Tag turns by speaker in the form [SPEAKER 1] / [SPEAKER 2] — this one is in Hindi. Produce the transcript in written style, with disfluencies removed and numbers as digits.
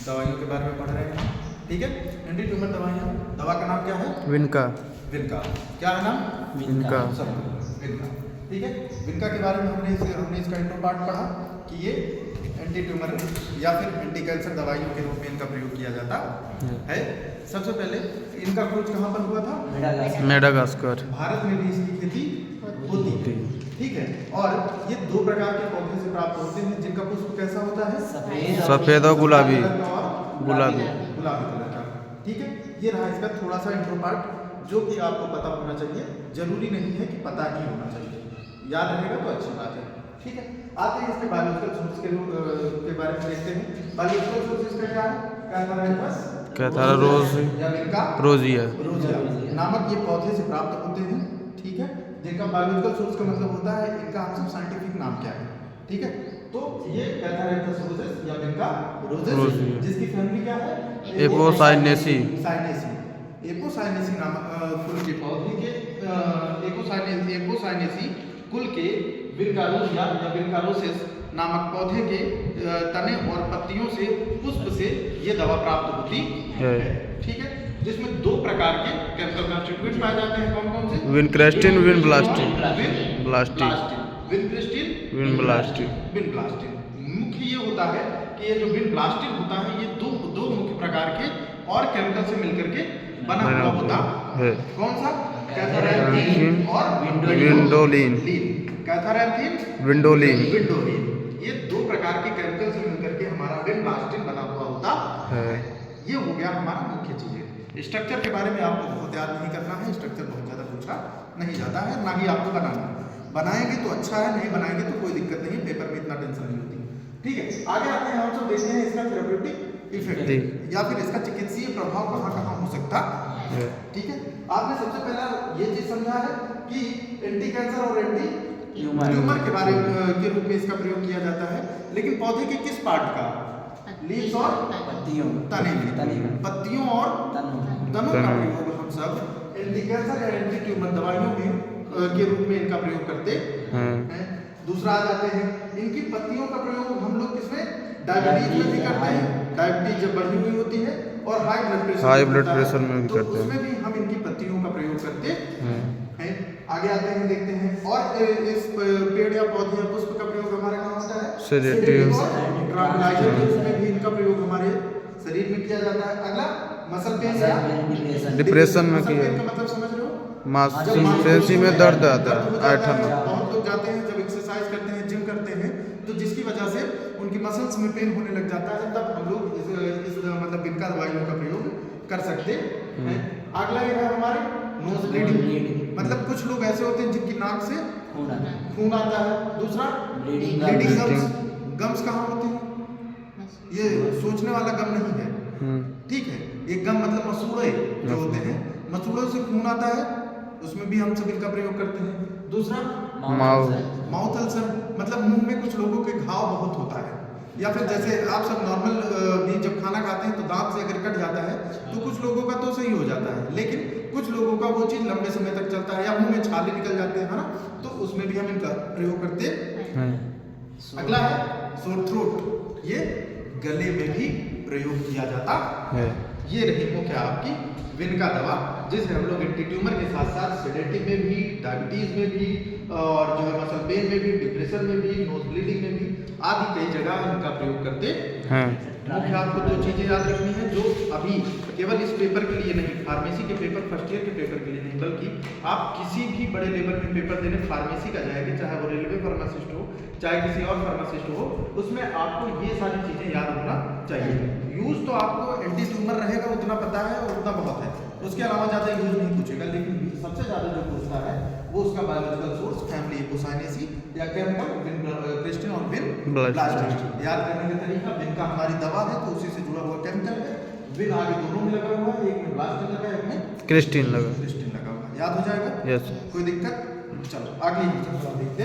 [SPEAKER 1] दवाइयों के बारे में पढ़ रहे हैं, ठीक है। एंटी ट्यूमर दवाइयाँ, दवा का नाम क्या है?
[SPEAKER 2] विनका।
[SPEAKER 1] विनका, क्या है नाम?
[SPEAKER 2] विनका।
[SPEAKER 1] सब विनका, ठीक है। विनका के बारे में हमने इसका इंट्रो पार्ट पढ़ा कि ये एंटी ट्यूमर या फिर एंटी कैंसर दवाइयों के रूप में इनका प्रयोग किया जाता है। सबसे पहले इनका खोज कहाँ पर हुआ था?
[SPEAKER 2] मेडागास्कर।
[SPEAKER 1] भारत में भी इसकी खेती होती है, ठीक है। और ये दो प्रकार के पौधे से प्राप्त होते हैं जिनका पुष्प कैसा होता है?
[SPEAKER 2] सफेद और गुलाबी।
[SPEAKER 1] गुलाबी कलर का, ठीक है। ये रहा इसका थोड़ा सा इंट्रो पार्ट जो कि आपको पता होना चाहिए, जरूरी नहीं है कि पता ही होना चाहिए, याद रहेगा तो अच्छी बात है, ठीक है। आते हैं इसके बायोलॉजिकल सोर्स के बारे में देखते हैं। बायोलॉजिकल सोर्स इसका क्या है?
[SPEAKER 2] कैथारा रोजिया
[SPEAKER 1] नामक ये पौधे से प्राप्त होते हैं, ठीक है। जिनका बायोलॉजिकल सोर्स का मतलब होता है इनका हम सब साइंटिफिक नाम क्या है, ठीक है। तो ये कैथारा रोजेस या विनका रोजेस, जिसकी फैमिली क्या है?
[SPEAKER 2] एपोसाइनेसी।
[SPEAKER 1] एपोसाइनेसी नामक कुल के पौधे के एपोसाइनेसी कुल के विनकारोसिया या विनकारोसिस नामक पौधे के तने और पत्तियों से पुष्प से ये दवा प्राप्त होती है, ठीक है। जिसमें दो प्रकार के केमिकल कॉन्स्टिट्यूएंट पाए जाते हैं। कौन कौन से?
[SPEAKER 2] विनक्रेस्टिन, विनब्लास्टिन।
[SPEAKER 1] मुख्य ये होता है कि ये जो विनब्लास्टिन होता है ये दो मुख्य प्रकार के और केमिकल से मिलकर के बना हुआ होता है। कौन सा? कैथारैंथीन और
[SPEAKER 2] विंडोलिन।
[SPEAKER 1] विंडोलिन, ये दो प्रकार के केमिकल से मिलकर के हमारा विनब्लास्टिन बना हुआ होता है। ये हो गया हमारा मुख्य चीजें। स्ट्रक्चर के बारे में आपको बहुत याद नहीं करना है, स्ट्रक्चर बहुत ज्यादा पूछा नहीं जाता है, ना ही आपको बनाना है। बनाएंगे तो अच्छा है, नहीं बनाएंगे तो कोई दिक्कत नहीं, पेपर में इतना टेंशन नहीं होती, ठीक है। आगे आते हैं, हम सब देखते हैं इसका थेरेप्यूटिक इफेक्ट या फिर इसका चिकित्सीय प्रभाव कहाँ कहाँ हो सकता है, ठीक है। आपने सबसे पहला ये चीज समझा है कि एंटी कैंसर और एंटी ट्यूमर के बारे के रूप में इसका प्रयोग किया जाता है, लेकिन पौधे के किस पार्ट का? लीव्स और पत्तियों और तनों का प्रयोग हम सब एंटी कैंसर या एंटी ट्यूमर दवाइयों में के रूप में इनका प्रयोग करते हैं। दूसरा आ जाते हैं, इनकी पत्तियों का प्रयोग हम लोग किसमें? डायबिटीज में भी करते हैं। डायबिटीज जब बढ़ी हुई होती है और हाई ब्लड प्रेशर में भी करते हैं, उसमें भी हम इनकी पत्तियों का प्रयोग करते हैं। आगे आते हैं, देखते हैं और इस पेड़ या पौधे या पुष्प का प्रयोग हमारे कहाँ होता है?
[SPEAKER 2] सेडेटिव,
[SPEAKER 1] उसमें भी इनका प्रयोग हमारे शरीर में किया जाता है। अगला मसल पेन या
[SPEAKER 2] डिप्रेशन में किया,
[SPEAKER 1] मतलब समझ रहे हो?
[SPEAKER 2] मांसपेशी में दर्द आता है, ऐठन।
[SPEAKER 1] बहुत लोग जाते हैं जब एक्सरसाइज करते हैं, जिम करते हैं, तो जिसकी वजह से उनकी मसल्स में पेन होने लग जाता है, तब हम लोग इस मतलब विनका दवाइयों का प्रयोग कर सकते हैं। अगला ये है हमारे नोज ब्लीडिंग, मतलब कुछ लोग ऐसे होते हैं जिनकी नाक से खून आता है। दूसरा ब्लीडिंग गम्स कहाँ होती है? ये सोचने वाला गम नहीं है, ठीक है। ये गम मतलब मसूड़े जो होते हैं, मसूड़ों से खून आता है, उसमें भी हम सब इनका प्रयोग करते हैं। दूसरा माउथ अल्सर, मतलब मुंह में कुछ लोगों के घाव बहुत होता है, या फिर जैसे आप सब नॉर्मल भी जब खाना खाते हैं तो दांत से अगर कट जाता है तो कुछ लोगों का तो सही हो जाता है, लेकिन कुछ लोगों का वो चीज लंबे समय तक चलता है, या मुंह में छाले निकल जाते हैं, है ना, तो उसमें भी हम इनका प्रयोग करते हैं। अगला है सोर थ्रोट, ये गले में भी प्रयोग किया जाता है। ये रही मुख्य आपकी विनका दवा, जिसे हम लोग एंटी ट्यूमर के साथ साथ सेडेटिव में भी, डायबिटीज में भी, और जो है मसल पेन में भी, डिप्रेशन में भी, नोज ब्लीडिंग में भी आदि कई जगह इनका प्रयोग करते हैं। मुख्य आपको दो चीजें याद रखनी है जो अभी केवल इस पेपर के लिए नहीं, फार्मेसी के पेपर, फर्स्ट ईयर के पेपर के लिए नहीं, बल्कि आप किसी भी बड़े लेवल में पेपर देने फार्मेसी का जाएंगे, चाहे वो रेलवे फार्मासिस्ट हो, चाहे किसी और फार्मासिस्ट हो, उसमें आपको ये सारी चीजें याद होना चाहिए। यूज तो आपको एंटी ट्यूमर रहेगा उतना पता है और उतना बहुत है, उसके अलावा ज्यादा यूज नहीं पूछेगा, लेकिन सबसे ज्यादा जो पूछता है वो उसका बायोलॉजिकल सोर्स, फैमिली एपोसाइनेसी या केमिकल क्रिस्टिन और विनब्लास्टिन। याद करने का तरीका, विनका हमारी दवा है तो उसी से जुड़ा हुआ केमिकल है, विन आगे दोनों में लगा हुआ है, एक में ब्लास्टिन लगा है, एक में क्रिस्टिन लगा हुआ है, याद हो जाएगा। कोई दिक्कत? चलो आगे देखते हैं।